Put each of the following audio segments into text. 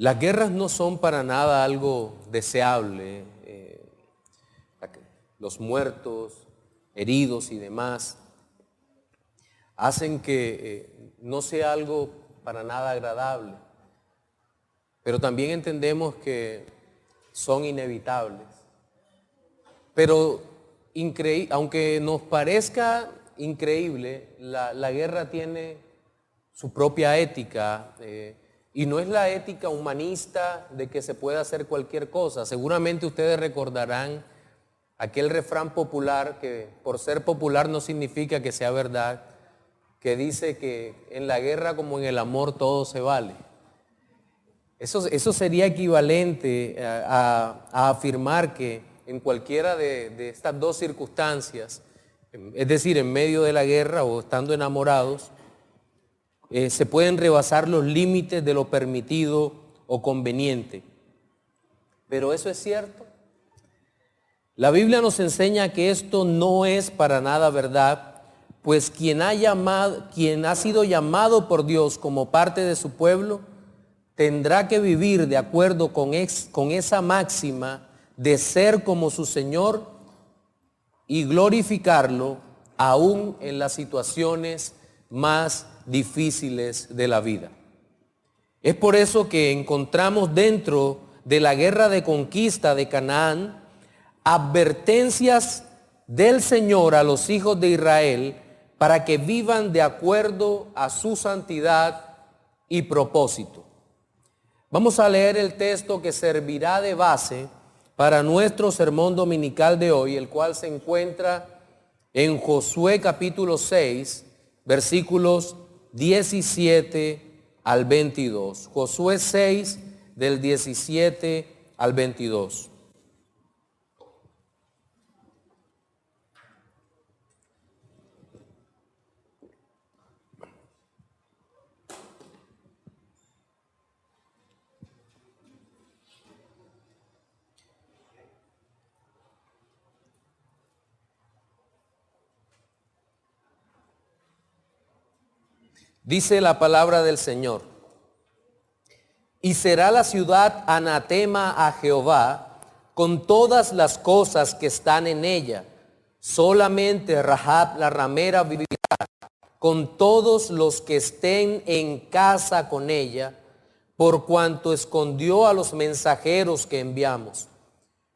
Las guerras no son para nada algo deseable. Los muertos, heridos y demás hacen que no sea algo para nada agradable. Pero también entendemos que son inevitables. Pero aunque nos parezca increíble, la guerra tiene su propia ética. Y no es la ética humanista de que se puede hacer cualquier cosa. Seguramente ustedes recordarán aquel refrán popular, que por ser popular no significa que sea verdad, que dice que en la guerra como en el amor todo se vale. Eso sería equivalente a afirmar que en cualquiera de estas dos circunstancias, es decir, en medio de la guerra o estando enamorados, se pueden rebasar los límites de lo permitido o conveniente. Pero ¿eso es cierto? La Biblia nos enseña que esto no es para nada verdad, pues quien ha sido llamado por Dios como parte de su pueblo, tendrá que vivir de acuerdo con esa máxima de ser como su Señor y glorificarlo aún en las situaciones más difíciles de la vida. Es por eso que encontramos dentro de la guerra de conquista de Canaán advertencias del Señor a los hijos de Israel para que vivan de acuerdo a su santidad y propósito. Vamos a leer el texto que servirá de base para nuestro sermón dominical de hoy, el cual se encuentra en Josué capítulo 6, versículos 17 al 22. Josué 6, del 17 al 22. Dice la palabra del Señor: y será la ciudad anatema a Jehová con todas las cosas que están en ella. Solamente Rahab la ramera vivirá con todos los que estén en casa con ella, por cuanto escondió a los mensajeros que enviamos.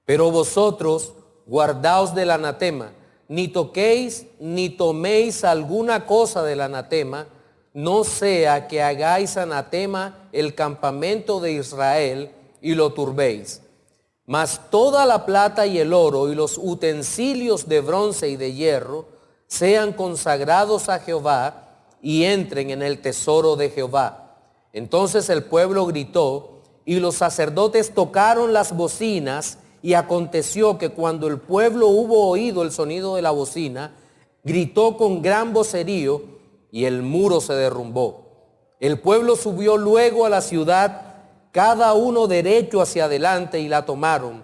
Pero vosotros guardaos del anatema, ni toquéis ni toméis alguna cosa del anatema, no sea que hagáis anatema el campamento de Israel y lo turbéis. Mas toda la plata y el oro y los utensilios de bronce y de hierro sean consagrados a Jehová y entren en el tesoro de Jehová. Entonces el pueblo gritó y los sacerdotes tocaron las bocinas, y aconteció que cuando el pueblo hubo oído el sonido de la bocina, gritó con gran vocerío, y el muro se derrumbó. El pueblo subió luego a la ciudad, cada uno derecho hacia adelante, y la tomaron,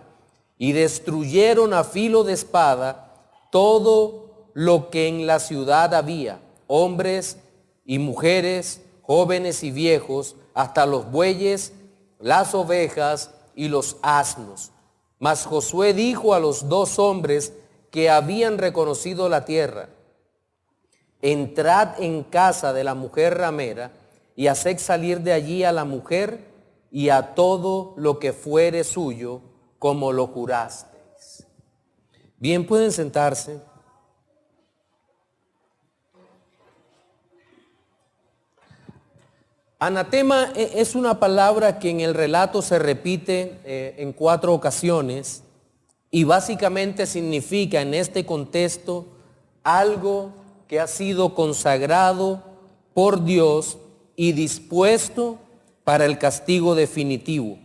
y destruyeron a filo de espada todo lo que en la ciudad había, hombres y mujeres, jóvenes y viejos, hasta los bueyes, las ovejas y los asnos. Mas Josué dijo a los dos hombres que habían reconocido la tierra: entrad en casa de la mujer ramera y haced salir de allí a la mujer y a todo lo que fuere suyo, como lo jurasteis. Bien, pueden sentarse. Anatema es una palabra que en el relato se repite en 4 ocasiones, y básicamente significa en este contexto algo que ha sido consagrado por Dios y dispuesto para el castigo definitivo.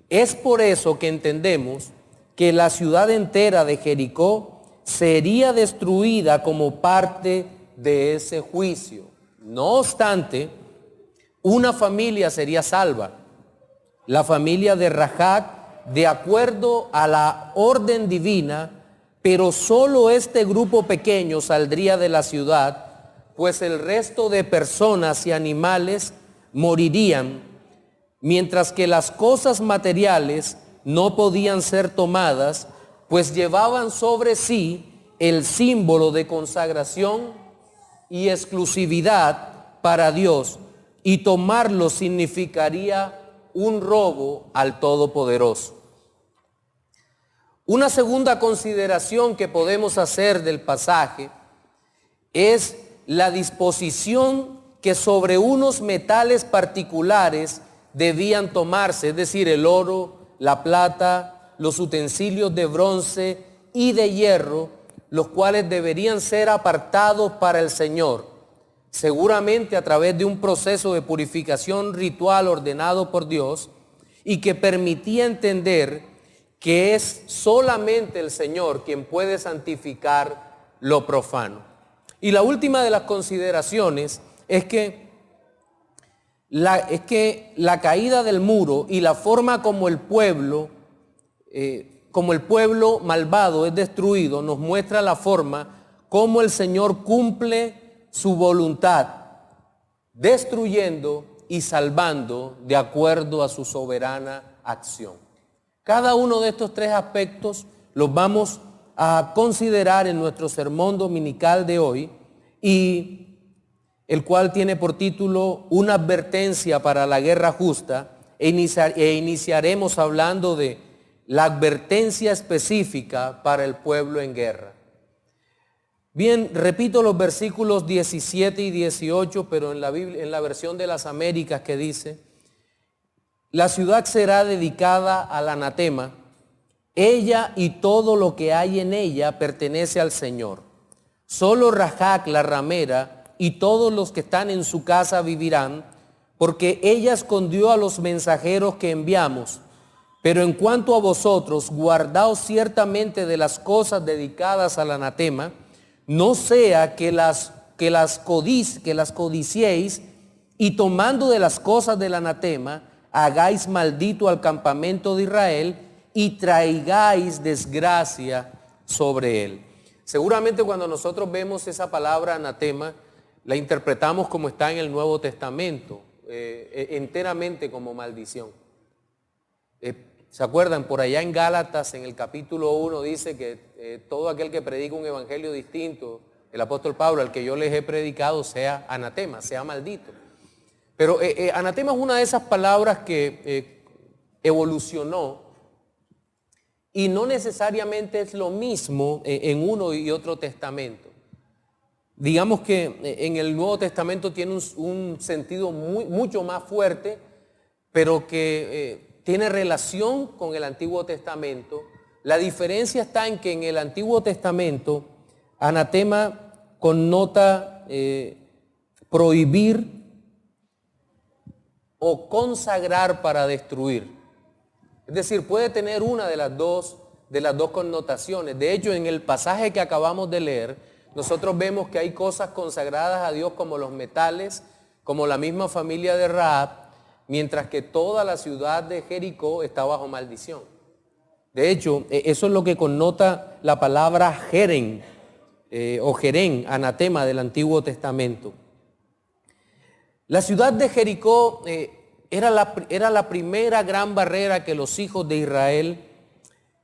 Es por eso que entendemos que la ciudad entera de Jericó sería destruida como parte de ese juicio. No obstante, una familia sería salva, la familia de Rahab, de acuerdo a la orden divina, pero solo este grupo pequeño saldría de la ciudad, pues el resto de personas y animales morirían. mientras que las cosas materiales no podían ser tomadas, pues llevaban sobre sí el símbolo de consagración y exclusividad para Dios, y tomarlo significaría un robo al Todopoderoso. Una segunda consideración que podemos hacer del pasaje es la disposición que sobre unos metales particulares debían tomarse, es decir, el oro, la plata, los utensilios de bronce y de hierro, los cuales deberían ser apartados para el Señor, seguramente a través de un proceso de purificación ritual ordenado por Dios, y que permitía entender que es solamente el Señor quien puede santificar lo profano. Y la última de las consideraciones es que la caída del muro y la forma como el pueblo malvado es destruido nos muestra la forma como el Señor cumple su voluntad, destruyendo y salvando de acuerdo a su soberana acción. Cada uno de estos tres aspectos los vamos a considerar en nuestro sermón dominical de hoy, y el cual tiene por título Una advertencia para la guerra justa, e iniciaremos hablando de la advertencia específica para el pueblo en guerra. Bien, repito los versículos 17 y 18, pero en la Biblia, en la versión de las Américas, que dice: la ciudad será dedicada al anatema, ella y todo lo que hay en ella pertenece al Señor. Solo Rahac, la ramera, y todos los que están en su casa vivirán, porque ella escondió a los mensajeros que enviamos. Pero en cuanto a vosotros, guardaos ciertamente de las cosas dedicadas al anatema, no sea que las codiciéis, y tomando de las cosas del anatema, hagáis maldito al campamento de Israel y traigáis desgracia sobre él. Seguramente cuando nosotros vemos esa palabra anatema, la interpretamos como está en el Nuevo Testamento, enteramente como maldición. ¿Se acuerdan? Por allá en Gálatas, en el capítulo 1, dice que todo aquel que predica un evangelio distinto, el apóstol Pablo, al que yo les he predicado, sea anatema, sea maldito. Pero anatema es una de esas palabras que evolucionó, y no necesariamente es lo mismo en uno y otro testamento. Digamos que en el Nuevo Testamento tiene un sentido mucho más fuerte, pero que tiene relación con el Antiguo Testamento. La diferencia está en que en el Antiguo Testamento anatema connota prohibir o consagrar para destruir. Es decir, puede tener una de las dos connotaciones. De hecho, en el pasaje que acabamos de leer, nosotros vemos que hay cosas consagradas a Dios como los metales, como la misma familia de Rahab, mientras que toda la ciudad de Jericó está bajo maldición. De hecho, eso es lo que connota la palabra Jerén o Jerén, anatema del Antiguo Testamento. La ciudad de Jericó era la primera gran barrera que los hijos de Israel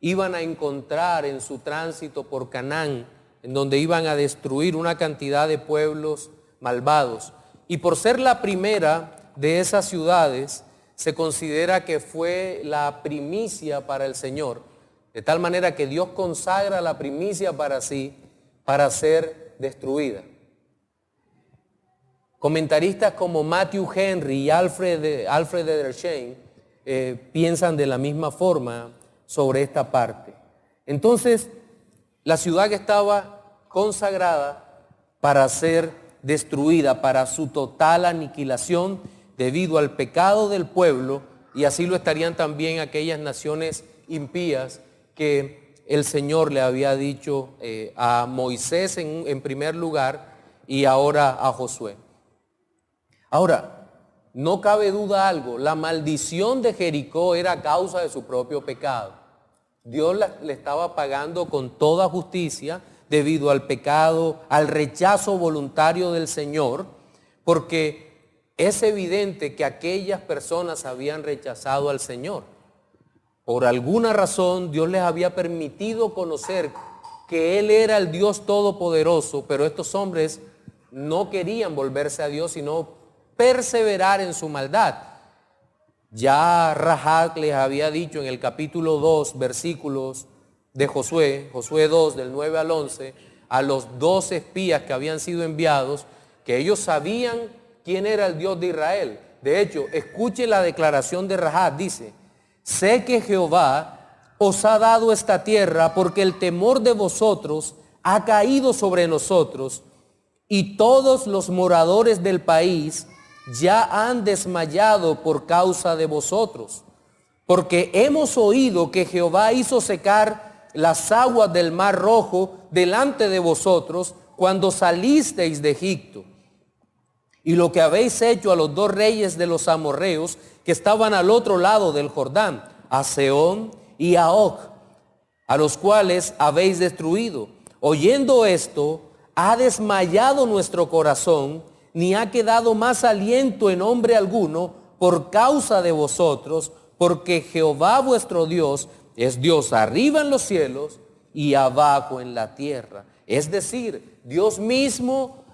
iban a encontrar en su tránsito por Canaán, en donde iban a destruir una cantidad de pueblos malvados. Y por ser la primera de esas ciudades, se considera que fue la primicia para el Señor, de tal manera que Dios consagra la primicia para sí, para ser destruida. Comentaristas como Matthew Henry y Alfred Edersheim piensan de la misma forma sobre esta parte. Entonces, la ciudad que estaba consagrada para ser destruida, para su total aniquilación debido al pecado del pueblo, y así lo estarían también aquellas naciones impías que el Señor le había dicho a Moisés en primer lugar y ahora a Josué. Ahora, no cabe duda algo, la maldición de Jericó era a causa de su propio pecado. Dios le estaba pagando con toda justicia debido al pecado, al rechazo voluntario del Señor, porque es evidente que aquellas personas habían rechazado al Señor. Por alguna razón Dios les había permitido conocer que Él era el Dios Todopoderoso, pero estos hombres no querían volverse a Dios, sino perseverar en su maldad. Ya Rahab les había dicho en el capítulo 2, versículos de Josué 2, del 9 al 11, a los 12 espías que habían sido enviados, que ellos sabían quién era el Dios de Israel. De hecho, escuche la declaración de Rahab, dice: sé que Jehová os ha dado esta tierra porque el temor de vosotros ha caído sobre nosotros, y todos los moradores del país ya han desmayado por causa de vosotros, porque hemos oído que Jehová hizo secar las aguas del mar Rojo delante de vosotros cuando salisteis de Egipto, y lo que habéis hecho a los 2 reyes de los amorreos que estaban al otro lado del Jordán, a Sehón y a Og, a los cuales habéis destruido. Oyendo esto, ha desmayado nuestro corazón, ni ha quedado más aliento en hombre alguno por causa de vosotros, porque Jehová vuestro Dios es Dios arriba en los cielos y abajo en la tierra. Es decir, Dios mismo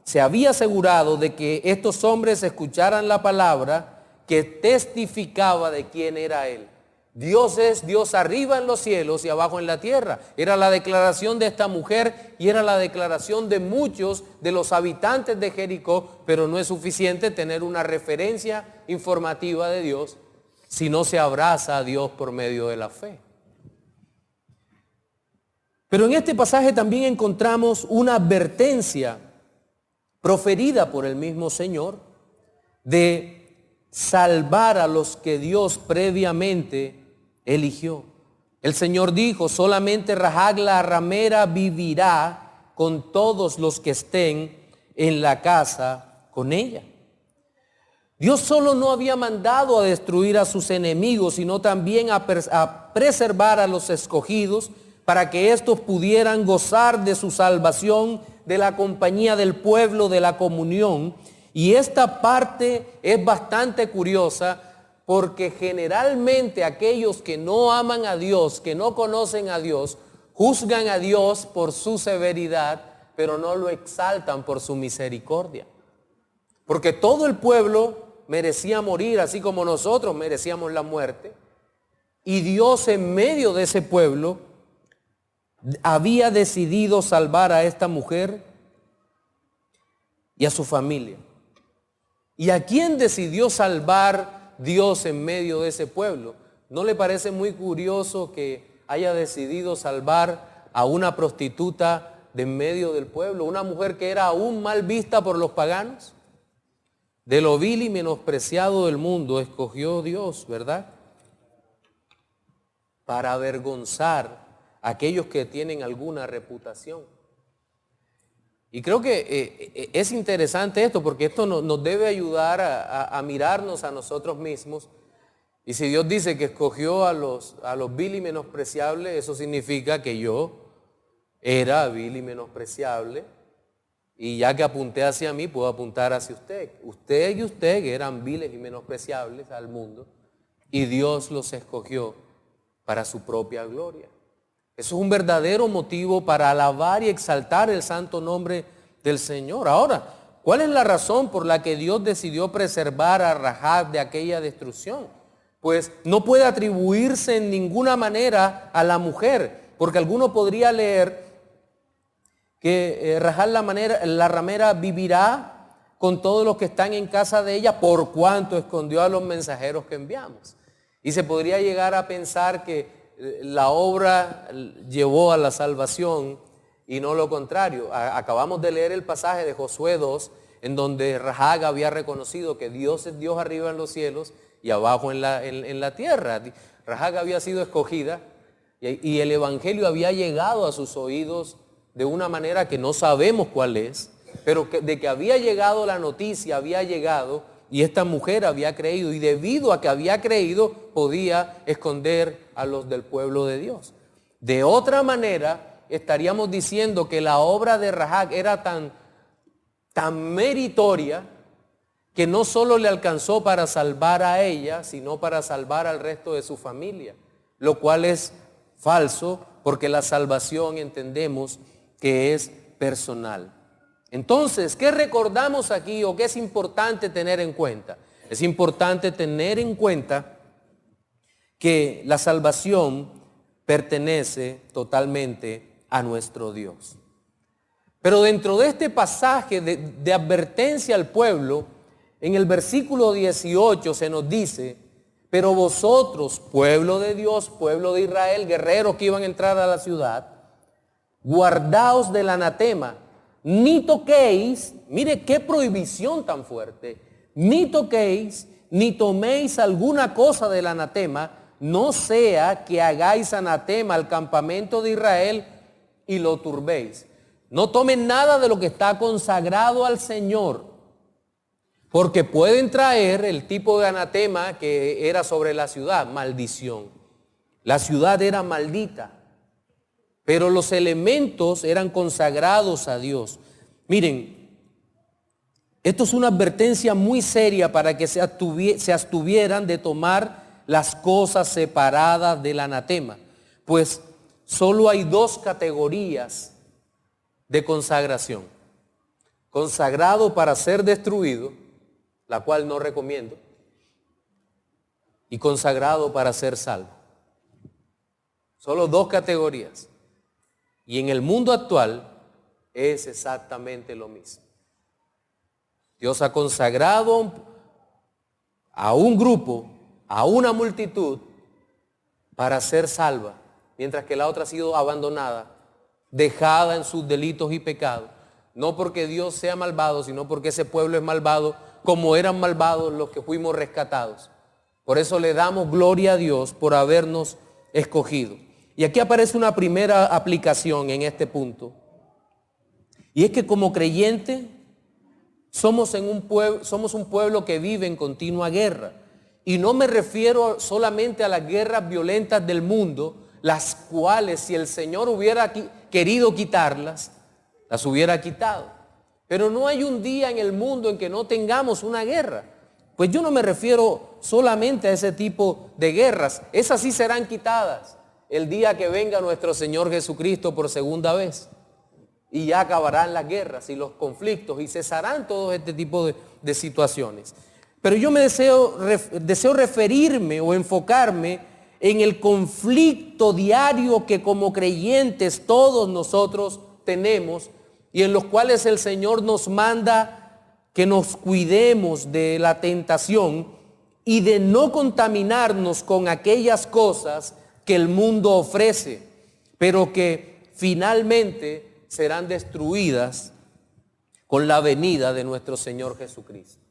se había asegurado de que estos hombres escucharan la palabra que testificaba de quién era Él. Dios es Dios arriba en los cielos y abajo en la tierra. Era la declaración de esta mujer y era la declaración de muchos de los habitantes de Jericó, pero no es suficiente tener una referencia informativa de Dios si no se abraza a Dios por medio de la fe. Pero en este pasaje también encontramos una advertencia proferida por el mismo Señor de salvar a los que Dios previamente eligió. El Señor dijo: solamente Rahab la ramera vivirá con todos los que estén en la casa con ella. Dios solo no había mandado a destruir a sus enemigos, sino también a preservar a los escogidos para que éstos pudieran gozar de su salvación, de la compañía del pueblo, de la comunión. Y esta parte es bastante curiosa, porque generalmente aquellos que no aman a Dios, que no conocen a Dios, juzgan a Dios por su severidad, pero no lo exaltan por su misericordia. Porque todo el pueblo merecía morir, así como nosotros merecíamos la muerte. Y Dios, en medio de ese pueblo, había decidido salvar a esta mujer y a su familia. ¿Y a quién decidió salvar Dios en medio de ese pueblo? ¿No le parece muy curioso que haya decidido salvar a una prostituta de en medio del pueblo? Una mujer que era aún mal vista por los paganos. De lo vil y menospreciado del mundo escogió Dios, ¿verdad?, para avergonzar a aquellos que tienen alguna reputación. Y creo que es interesante esto, porque esto nos debe ayudar a mirarnos a nosotros mismos. Y si Dios dice que escogió a los vil y menospreciables, eso significa que yo era vil y menospreciable. Y ya que apunté hacia mí, puedo apuntar hacia usted. Usted y usted eran viles y menospreciables al mundo, y Dios los escogió para su propia gloria. Eso es un verdadero motivo para alabar y exaltar el santo nombre del Señor. Ahora, ¿cuál es la razón por la que Dios decidió preservar a Rahab de aquella destrucción? Pues no puede atribuirse en ninguna manera a la mujer, porque alguno podría leer que Rahab la ramera vivirá con todos los que están en casa de ella por cuanto escondió a los mensajeros que enviamos. Y se podría llegar a pensar que la obra llevó a la salvación y no lo contrario. Acabamos de leer el pasaje de Josué 2, en donde Rahab había reconocido que Dios es Dios arriba en los cielos y abajo en la tierra. Rahab había sido escogida y el evangelio había llegado a sus oídos de una manera que no sabemos cuál es, pero de que había llegado la noticia, había llegado, y esta mujer había creído, y debido a que había creído, podía esconder a los del pueblo de Dios. De otra manera, estaríamos diciendo que la obra de Rahab era tan tan meritoria, que no solo le alcanzó para salvar a ella, sino para salvar al resto de su familia, lo cual es falso, porque la salvación entendemos que es personal. Entonces, ¿qué recordamos aquí o qué es importante tener en cuenta? Es importante tener en cuenta que la salvación pertenece totalmente a nuestro Dios. Pero dentro de este pasaje de advertencia al pueblo, en el versículo 18 se nos dice: pero vosotros, pueblo de Dios, pueblo de Israel, guerreros que iban a entrar a la ciudad, guardaos del anatema, ni toquéis, mire qué prohibición tan fuerte, ni toquéis, ni toméis alguna cosa del anatema, no sea que hagáis anatema al campamento de Israel y lo turbéis. No tomen nada de lo que está consagrado al Señor, porque pueden traer el tipo de anatema que era sobre la ciudad, maldición. La ciudad era maldita, pero los elementos eran consagrados a Dios. Miren, esto es una advertencia muy seria para que se abstuvieran de tomar las cosas separadas del anatema, pues solo hay dos categorías de consagración: consagrado para ser destruido, la cual no recomiendo, y consagrado para ser salvo. Solo dos categorías. Y en el mundo actual es exactamente lo mismo. Dios ha consagrado a un grupo, a una multitud, para ser salva, mientras que la otra ha sido abandonada, dejada en sus delitos y pecados. No porque Dios sea malvado, sino porque ese pueblo es malvado, como eran malvados los que fuimos rescatados. Por eso le damos gloria a Dios por habernos escogido. Y aquí aparece una primera aplicación en este punto. Y es que como creyente somos un pueblo que vive en continua guerra. Y no me refiero solamente a las guerras violentas del mundo, las cuales si el Señor hubiera querido quitarlas, las hubiera quitado. Pero no hay un día en el mundo en que no tengamos una guerra. Pues yo no me refiero solamente a ese tipo de guerras. Esas sí serán quitadas el día que venga nuestro Señor Jesucristo por segunda vez. Y ya acabarán las guerras y los conflictos y cesarán todo este tipo de situaciones. Pero yo me deseo referirme o enfocarme en el conflicto diario que como creyentes todos nosotros tenemos, y en los cuales el Señor nos manda que nos cuidemos de la tentación y de no contaminarnos con aquellas cosas que el mundo ofrece, pero que finalmente serán destruidas con la venida de nuestro Señor Jesucristo.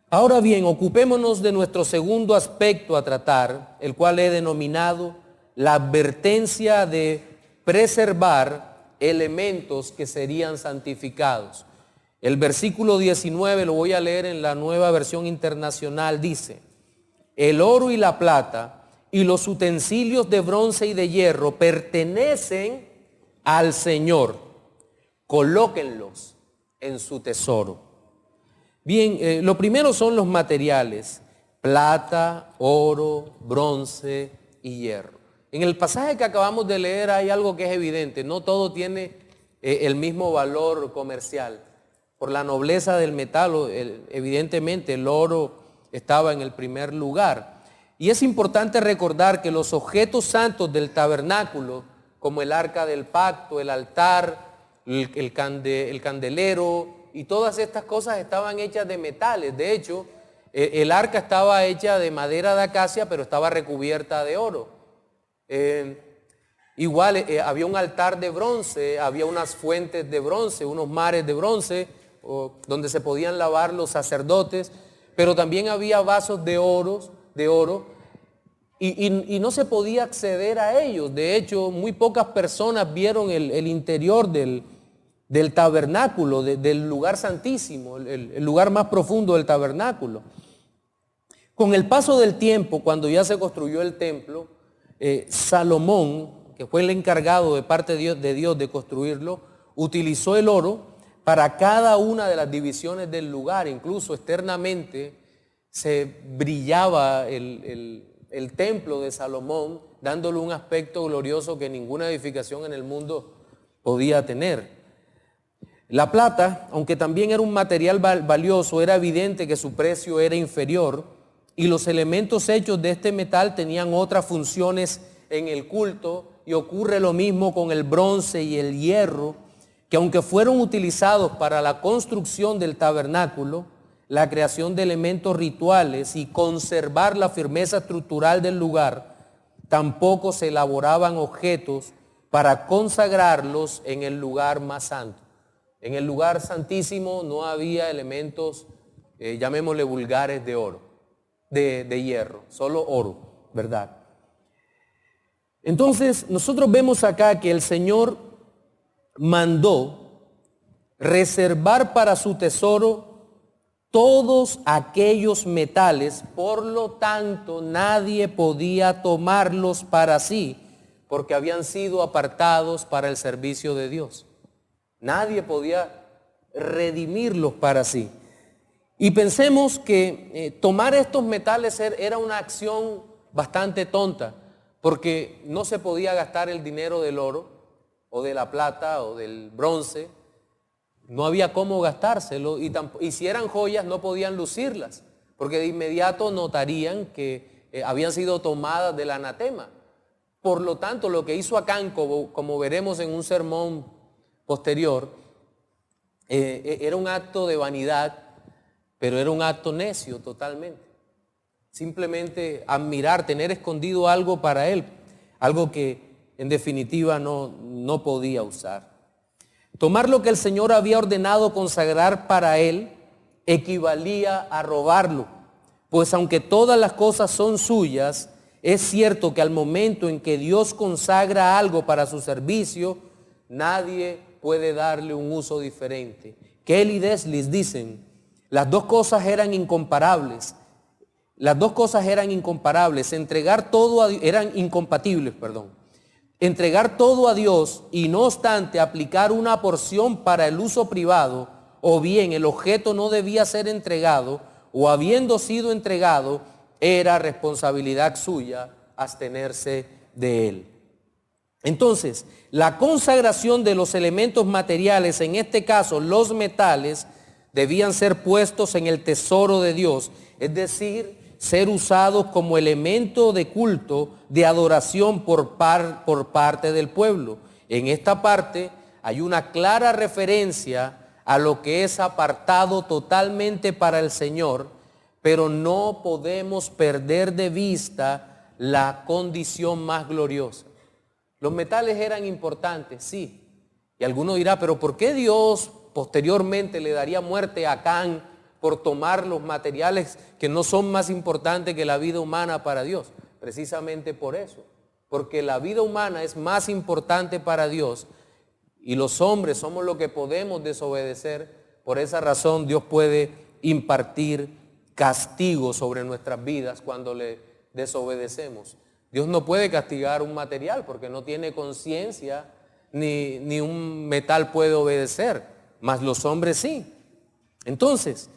Ahora bien, ocupémonos de nuestro segundo aspecto a tratar, el cual he denominado la advertencia de preservar elementos que serían santificados. El versículo 19 lo voy a leer en la Nueva Versión Internacional. Dice: el oro y la plata y los utensilios de bronce y de hierro pertenecen al Señor, colóquenlos en su tesoro. Bien, lo primero son los materiales: plata, oro, bronce y hierro. En el pasaje que acabamos de leer hay algo que es evidente: no todo tiene el mismo valor comercial. Por la nobleza del metal, evidentemente el oro estaba en el primer lugar. Y es importante recordar que los objetos santos del tabernáculo, como el arca del pacto, el altar, el candelero y todas estas cosas estaban hechas de metales. De hecho, el arca estaba hecha de madera de acacia, pero estaba recubierta de oro. Había un altar de bronce, había unas fuentes de bronce, unos mares de bronce donde se podían lavar los sacerdotes, pero también había vasos de oro y no se podía acceder a ellos. De hecho, muy pocas personas vieron el interior del tabernáculo, del lugar santísimo, el lugar más profundo del tabernáculo. Con el paso del tiempo, cuando ya se construyó el templo, Salomón, que fue el encargado de parte de Dios de construirlo, utilizó el oro para cada una de las divisiones del lugar. Incluso externamente se brillaba el templo de Salomón, dándole un aspecto glorioso que ninguna edificación en el mundo podía tener. La plata, aunque también era un material valioso, era evidente que su precio era inferior, y los elementos hechos de este metal tenían otras funciones en el culto, y ocurre lo mismo con el bronce y el hierro, que aunque fueron utilizados para la construcción del tabernáculo, la creación de elementos rituales y conservar la firmeza estructural del lugar, tampoco se elaboraban objetos para consagrarlos en el lugar más santo. En el lugar santísimo no había elementos, llamémosle vulgares, de oro, de hierro, solo oro, ¿verdad? Entonces nosotros vemos acá que el Señor mandó reservar para su tesoro todos aquellos metales, por lo tanto nadie podía tomarlos para sí, porque habían sido apartados para el servicio de Dios. Nadie podía redimirlos para sí. Y pensemos que tomar estos metales era una acción bastante tonta, porque no se podía gastar el dinero del oro, o de la plata, o del bronce. No había cómo gastárselo, y si eran joyas no podían lucirlas, porque de inmediato notarían que habían sido tomadas del anatema. Por lo tanto, lo que hizo Acán, como veremos en un sermón posterior, era un acto de vanidad, pero era un acto necio totalmente. Simplemente admirar, tener escondido algo para él, algo que en definitiva no podía usar. Tomar lo que el Señor había ordenado consagrar para él equivalía a robarlo, pues aunque todas las cosas son suyas, es cierto que al momento en que Dios consagra algo para su servicio, nadie puede darle un uso diferente. Kelly y Deslis dicen, las dos cosas eran incomparables. Las dos cosas eran incomparables, eran incompatibles, perdón. Entregar todo a Dios y no obstante aplicar una porción para el uso privado, o bien el objeto no debía ser entregado, o habiendo sido entregado, era responsabilidad suya abstenerse de él. Entonces, la consagración de los elementos materiales, en este caso los metales, debían ser puestos en el tesoro de Dios, es decir, ser usados como elemento de culto, de adoración por parte del pueblo. En esta parte hay una clara referencia a lo que es apartado totalmente para el Señor, pero no podemos perder de vista la condición más gloriosa. Los metales eran importantes, sí. Y alguno dirá, pero ¿por qué Dios posteriormente le daría muerte a Acán por tomar los materiales que no son más importantes que la vida humana para Dios? Precisamente por eso, porque la vida humana es más importante para Dios y los hombres somos los que podemos desobedecer. Por esa razón Dios puede impartir castigo sobre nuestras vidas cuando le desobedecemos. Dios no puede castigar un material porque no tiene conciencia, ni un metal puede obedecer, mas los hombres sí. Entonces,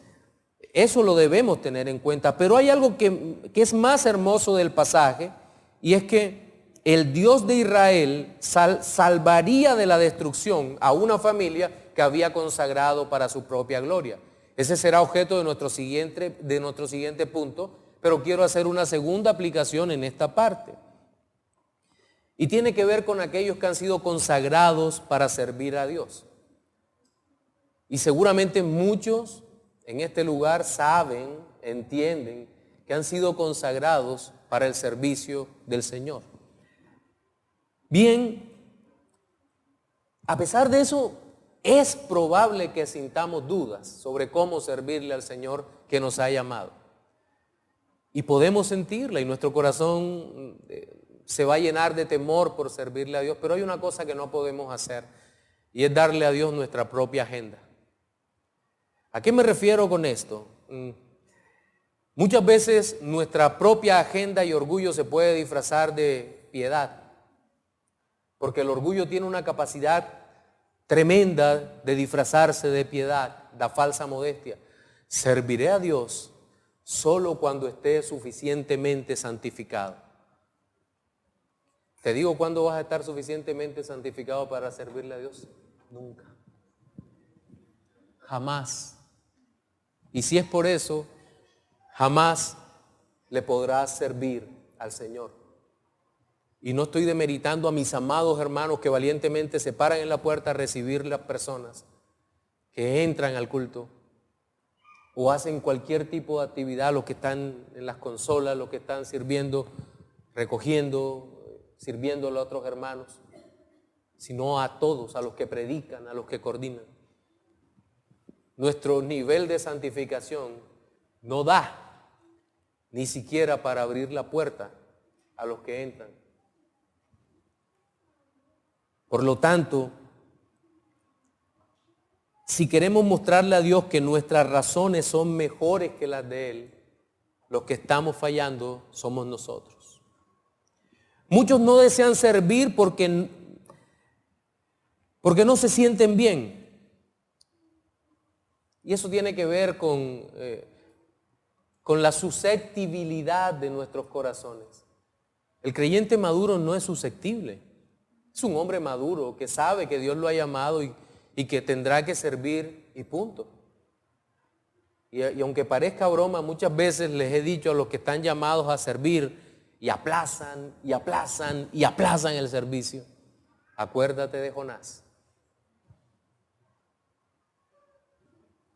eso lo debemos tener en cuenta, pero hay algo que es más hermoso del pasaje, y es que el Dios de Israel salvaría de la destrucción a una familia que había consagrado para su propia gloria. Ese será objeto de nuestro siguiente punto, pero quiero hacer una segunda aplicación en esta parte. Y tiene que ver con aquellos que han sido consagrados para servir a Dios. Y seguramente muchos en este lugar saben, entienden que han sido consagrados para el servicio del Señor. Bien, a pesar de eso, es probable que sintamos dudas sobre cómo servirle al Señor que nos ha llamado. Y podemos sentirla y nuestro corazón se va a llenar de temor por servirle a Dios, pero hay una cosa que no podemos hacer y es darle a Dios nuestra propia agenda. ¿A qué me refiero con esto? Muchas veces nuestra propia agenda y orgullo se puede disfrazar de piedad, porque el orgullo tiene una capacidad tremenda de disfrazarse de piedad, la falsa modestia. Serviré a Dios solo cuando esté suficientemente santificado. Te digo, ¿cuándo vas a estar suficientemente santificado para servirle a Dios? Nunca. Jamás. Y si es por eso, jamás le podrás servir al Señor. Y no estoy demeritando a mis amados hermanos que valientemente se paran en la puerta a recibir las personas que entran al culto o hacen cualquier tipo de actividad, los que están en las consolas, los que están sirviendo, recogiendo, sirviéndole a otros hermanos, sino a todos, a los que predican, a los que coordinan. Nuestro nivel de santificación no da ni siquiera para abrir la puerta a los que entran. Por lo tanto, si queremos mostrarle a Dios que nuestras razones son mejores que las de Él, los que estamos fallando somos nosotros. Muchos no desean servir porque no se sienten bien. Y eso tiene que ver con la susceptibilidad de nuestros corazones. El creyente maduro no es susceptible. Es un hombre maduro que sabe que Dios lo ha llamado y que tendrá que servir y punto. Y aunque parezca broma, muchas veces les he dicho a los que están llamados a servir y aplazan y aplazan y aplazan el servicio. Acuérdate de Jonás.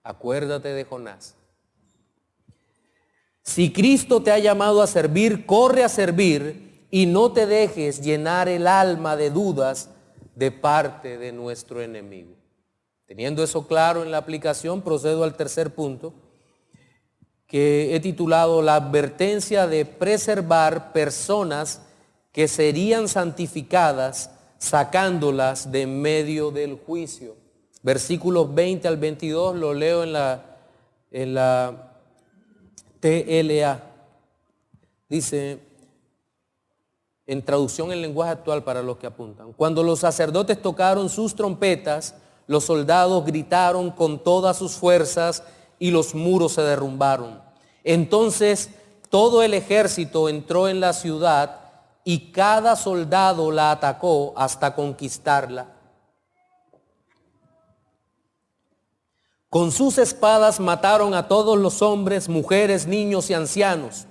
Acuérdate de Jonás. Si Cristo te ha llamado a servir, corre a servir y no te dejes llenar el alma de dudas de parte de nuestro enemigo. Teniendo eso claro en la aplicación, procedo al tercer punto, que he titulado la advertencia de preservar personas que serían santificadas sacándolas de en medio del juicio. Versículos 20 al 22, lo leo en la TLA. Dice, en traducción en lenguaje actual para los que apuntan: cuando los sacerdotes tocaron sus trompetas, los soldados gritaron con todas sus fuerzas y los muros se derrumbaron. Entonces todo el ejército entró en la ciudad y cada soldado la atacó hasta conquistarla. Con sus espadas mataron a todos los hombres, mujeres, niños y ancianos.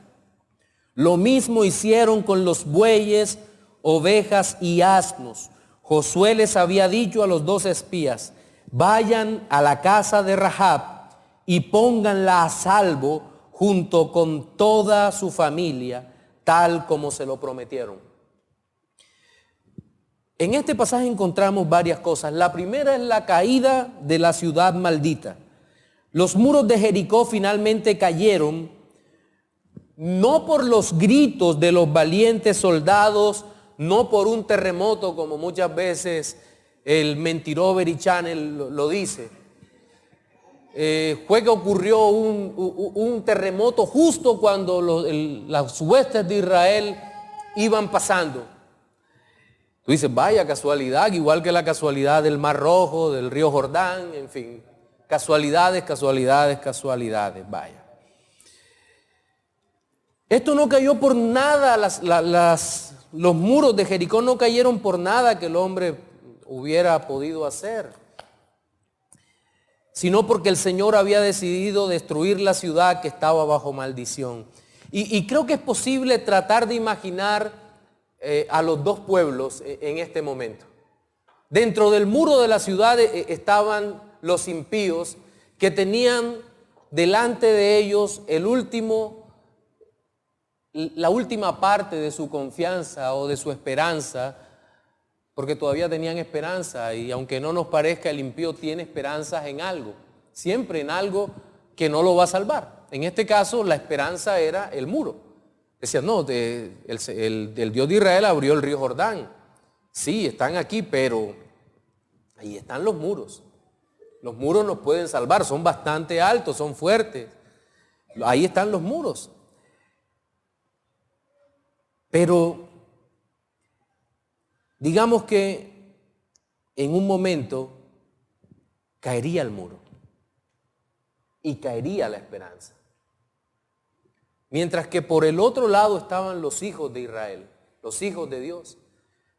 Lo mismo hicieron con los bueyes, ovejas y asnos. Josué les había dicho a los 2 espías: vayan a la casa de Rahab y pónganla a salvo junto con toda su familia, tal como se lo prometieron. En este pasaje encontramos varias cosas. La primera es la caída de la ciudad maldita. Los muros de Jericó finalmente cayeron, no por los gritos de los valientes soldados, no por un terremoto como muchas veces el Mentirovery Channel lo dice. Fue que ocurrió un terremoto justo cuando las huestes de Israel iban pasando. Tú dices, vaya casualidad, igual que la casualidad del Mar Rojo, del río Jordán, en fin. Casualidades, casualidades, casualidades, vaya. Esto no cayó por nada, los muros de Jericó no cayeron por nada que el hombre hubiera podido hacer, sino porque el Señor había decidido destruir la ciudad que estaba bajo maldición. Y creo que es posible tratar de imaginar a los dos pueblos en este momento. Dentro del muro de la ciudad estaban los impíos que tenían delante de ellos la última parte de su confianza o de su esperanza, porque todavía tenían esperanza, y aunque no nos parezca, el impío tiene esperanzas en algo, siempre en algo que no lo va a salvar. En este caso la esperanza era el muro. Decían, no, el Dios de Israel abrió el río Jordán. Sí, están aquí, pero ahí están los muros. Los muros nos pueden salvar, son bastante altos, son fuertes. Ahí están los muros. Pero digamos que en un momento caería el muro y caería la esperanza. Mientras que por el otro lado estaban los hijos de Israel, los hijos de Dios,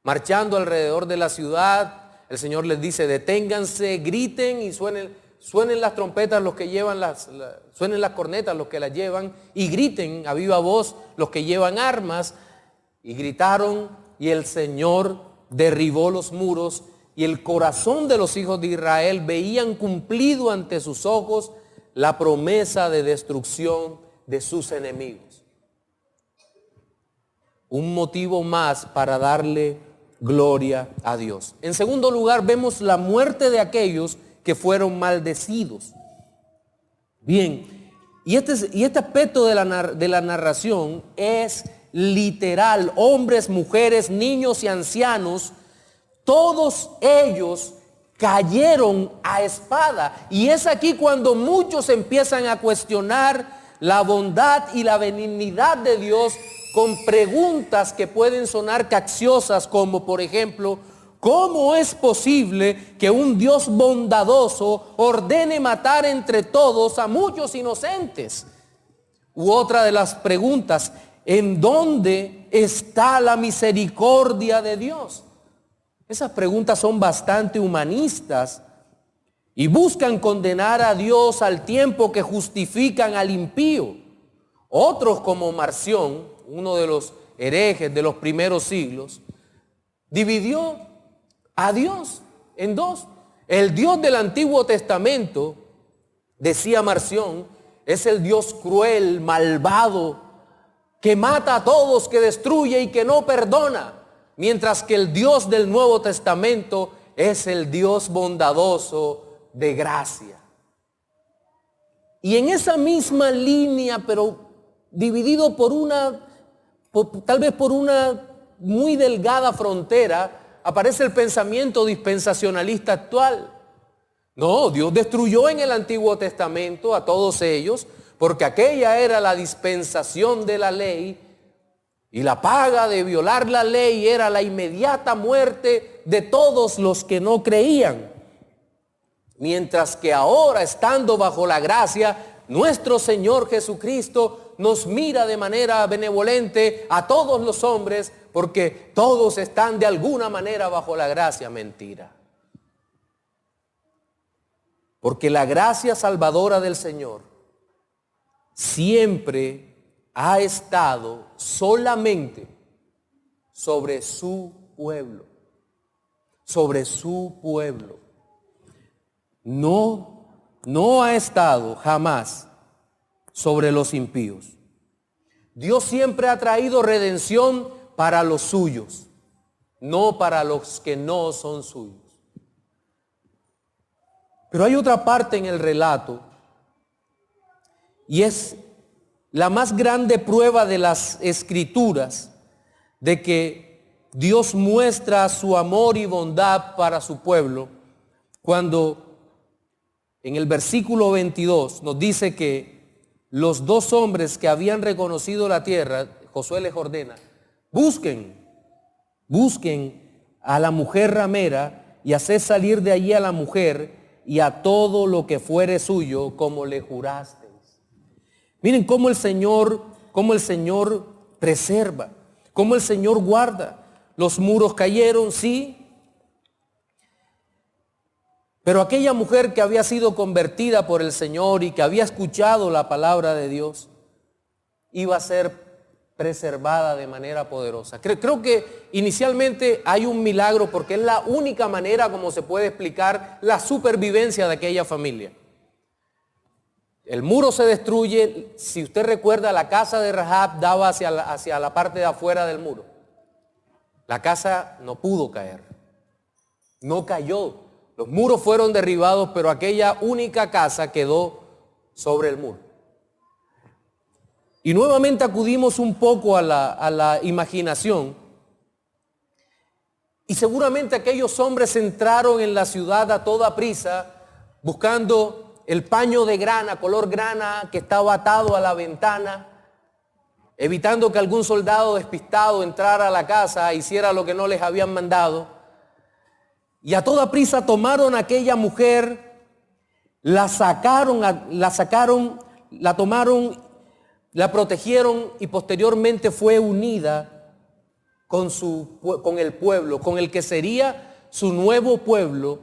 marchando alrededor de la ciudad. El Señor les dice: deténganse, griten y suenen las trompetas los que llevan suenen las cornetas los que las llevan, y griten a viva voz los que llevan armas. Y gritaron, y el Señor derribó los muros, y el corazón de los hijos de Israel veían cumplido ante sus ojos la promesa de destrucción de sus enemigos. Un motivo más para darle gloria a Dios. En segundo lugar, vemos la muerte de aquellos que fueron maldecidos. Bien, y este aspecto de la narración es literal. Hombres, mujeres, niños y ancianos, todos ellos cayeron a espada. Y es aquí cuando muchos empiezan a cuestionar la bondad y la benignidad de Dios con preguntas que pueden sonar capciosas, como por ejemplo: ¿cómo es posible que un Dios bondadoso ordene matar entre todos a muchos inocentes? U otra de las preguntas: ¿en dónde está la misericordia de Dios? Esas preguntas son bastante humanistas y buscan condenar a Dios al tiempo que justifican al impío. Otros, como Marción, uno de los herejes de los primeros siglos, dividió a Dios en dos. El Dios del Antiguo Testamento, decía Marción, es el Dios cruel, malvado, que mata a todos, que destruye y que no perdona. Mientras que el Dios del Nuevo Testamento es el Dios bondadoso de gracia. Y en esa misma línea, pero dividido tal vez por una muy delgada frontera, aparece el pensamiento dispensacionalista actual. No, Dios destruyó en el Antiguo Testamento a todos ellos, porque aquella era la dispensación de la ley, y la paga de violar la ley era la inmediata muerte de todos los que no creían. Mientras que ahora, estando bajo la gracia, nuestro Señor Jesucristo nos mira de manera benevolente a todos los hombres, porque todos están de alguna manera bajo la gracia. Mentira. Porque la gracia salvadora del Señor siempre ha estado solamente sobre su pueblo. Sobre su pueblo. No ha estado jamás sobre los impíos. Dios siempre ha traído redención para los suyos, no para los que no son suyos. Pero hay otra parte en el relato, y es la más grande prueba de las Escrituras de que Dios muestra su amor y bondad para su pueblo, cuando en el versículo 22 nos dice que los dos hombres que habían reconocido la tierra, Josué les ordena: busquen a la mujer ramera y haced salir de allí a la mujer y a todo lo que fuere suyo, como le jurasteis. Miren cómo el Señor preserva, cómo el Señor guarda. Los muros cayeron, sí, pero aquella mujer que había sido convertida por el Señor y que había escuchado la palabra de Dios, iba a ser preservada de manera poderosa. Creo que inicialmente hay un milagro, porque es la única manera como se puede explicar la supervivencia de aquella familia. El muro se destruye. Si usted recuerda, la casa de Rahab daba hacia la parte de afuera del muro. La casa no pudo caer, no cayó. Los muros fueron derribados, pero aquella única casa quedó sobre el muro. Y nuevamente acudimos un poco a la imaginación. Y seguramente aquellos hombres entraron en la ciudad a toda prisa, buscando el paño de grana, color grana, que estaba atado a la ventana, evitando que algún soldado despistado entrara a la casa e hiciera lo que no les habían mandado. Y a toda prisa tomaron a aquella mujer la tomaron, la protegieron y posteriormente fue unida con el pueblo, con el que sería su nuevo pueblo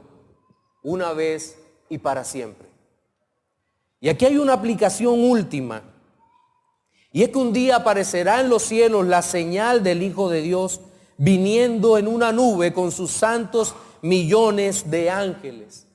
una vez y para siempre. Y aquí hay una aplicación última, y es que un día aparecerá en los cielos la señal del Hijo de Dios viniendo en una nube con sus santos millones de ángeles.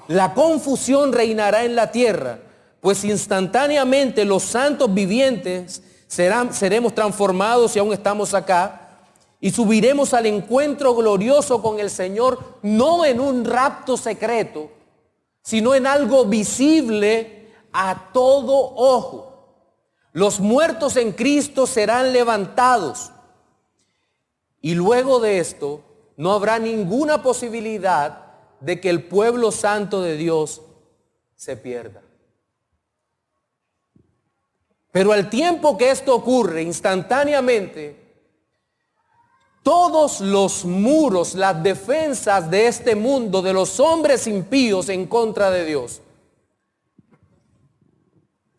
La confusión reinará en la tierra, pues instantáneamente los santos vivientes seremos transformados, y aún estamos acá, y subiremos al encuentro glorioso con el Señor, no en un rapto secreto, sino en algo visible a todo ojo. Los muertos en Cristo serán levantados, y luego de esto no habrá ninguna posibilidad de que el pueblo santo de Dios se pierda. Pero al tiempo que esto ocurre, instantáneamente, todos los muros, las defensas de este mundo, de los hombres impíos en contra de Dios,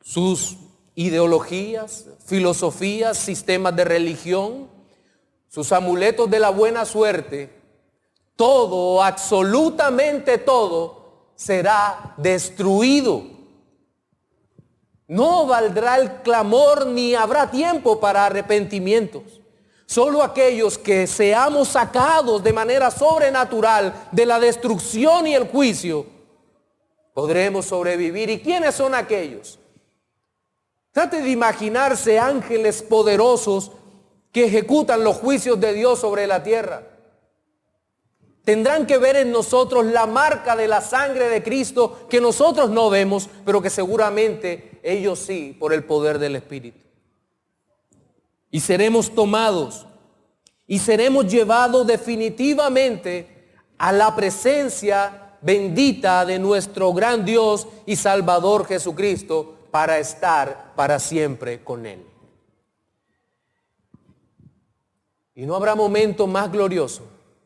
sus ideologías, filosofías, sistemas de religión, sus amuletos de la buena suerte, todo, absolutamente todo, será destruido. No valdrá el clamor ni habrá tiempo para arrepentimientos. Solo aquellos que seamos sacados de manera sobrenatural de la destrucción y el juicio podremos sobrevivir. ¿Y quiénes son aquellos? Trate de imaginarse ángeles poderosos que ejecutan los juicios de Dios sobre la tierra. Tendrán que ver en nosotros la marca de la sangre de Cristo que nosotros no vemos, pero que seguramente ellos sí, por el poder del Espíritu. Y seremos tomados y seremos llevados definitivamente a la presencia bendita de nuestro gran Dios y Salvador Jesucristo, para estar para siempre con Él. Y no habrá momento más glorioso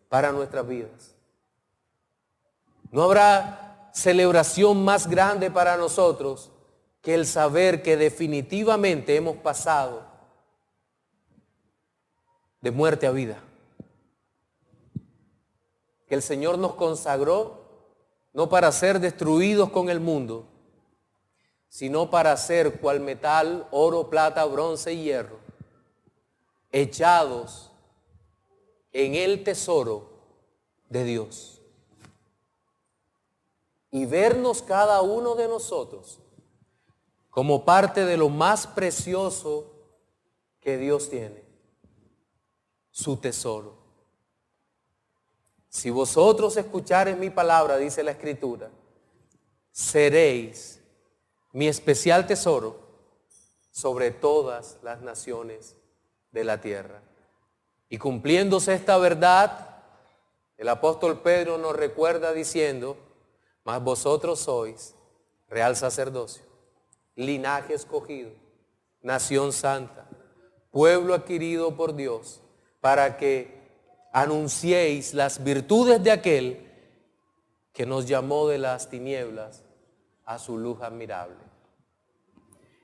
para nuestras vidas. No habrá celebración más grande para nosotros que el saber que definitivamente hemos pasado de muerte a vida. Que el Señor nos consagró no para ser destruidos con el mundo, sino para ser cual metal, oro, plata, bronce y hierro, echados en el tesoro de Dios. Y vernos cada uno de nosotros como parte de lo más precioso que Dios tiene, su tesoro. Si vosotros escuchareis mi palabra, dice la Escritura, seréis mi especial tesoro sobre todas las naciones de la tierra. Y cumpliéndose esta verdad, el apóstol Pedro nos recuerda diciendo, mas vosotros sois real sacerdocio, linaje escogido, nación santa, pueblo adquirido por Dios, para que anunciéis las virtudes de aquel que nos llamó de las tinieblas a su luz admirable.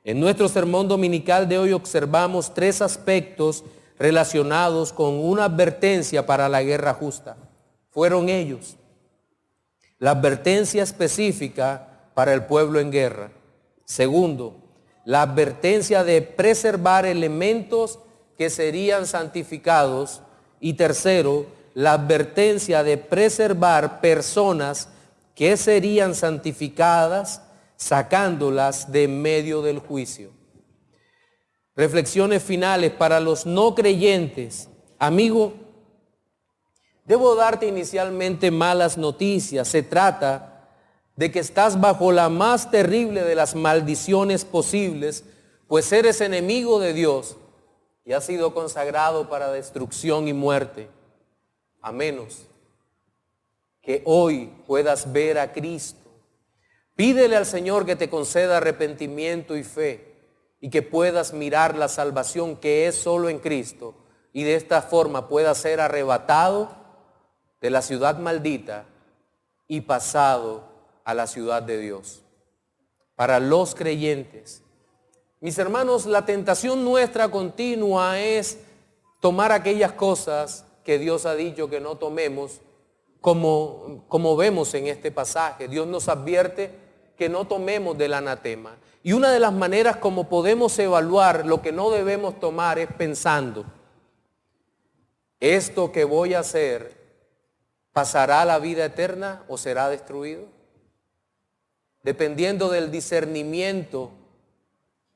En nuestro sermón dominical de hoy observamos tres aspectos relacionados con una advertencia para la guerra justa. Fueron ellos: la advertencia específica para el pueblo en guerra. Segundo, la advertencia de preservar elementos que serían santificados. Y tercero, la advertencia de preservar personas que serían santificadas, sacándolas de medio del juicio. Reflexiones finales para los no creyentes. Amigo, debo darte inicialmente malas noticias. Se trata de que estás bajo la más terrible de las maldiciones posibles, pues eres enemigo de Dios y has sido consagrado para destrucción y muerte, a menos que hoy puedas ver a Cristo. Pídele al Señor que te conceda arrepentimiento y fe, y que puedas mirar la salvación que es solo en Cristo, y de esta forma puedas ser arrebatado de la ciudad maldita y pasado a la ciudad de Dios. para los creyentes. Mis hermanos, la tentación nuestra continua es tomar aquellas cosas que Dios ha dicho que no tomemos, como vemos en este pasaje. Dios nos advierte que no tomemos del anatema. Y una de las maneras como podemos evaluar lo que no debemos tomar es pensando, ¿esto que voy a hacer pasará a la vida eterna o será destruido? Dependiendo del discernimiento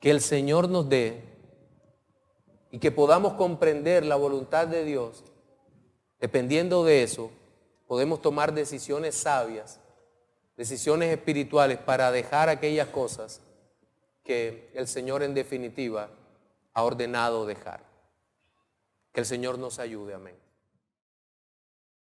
que el Señor nos dé y que podamos comprender la voluntad de Dios, dependiendo de eso, podemos tomar decisiones sabias, decisiones espirituales para dejar aquellas cosas que el Señor en definitiva ha ordenado dejar. Que el Señor nos ayude, amén.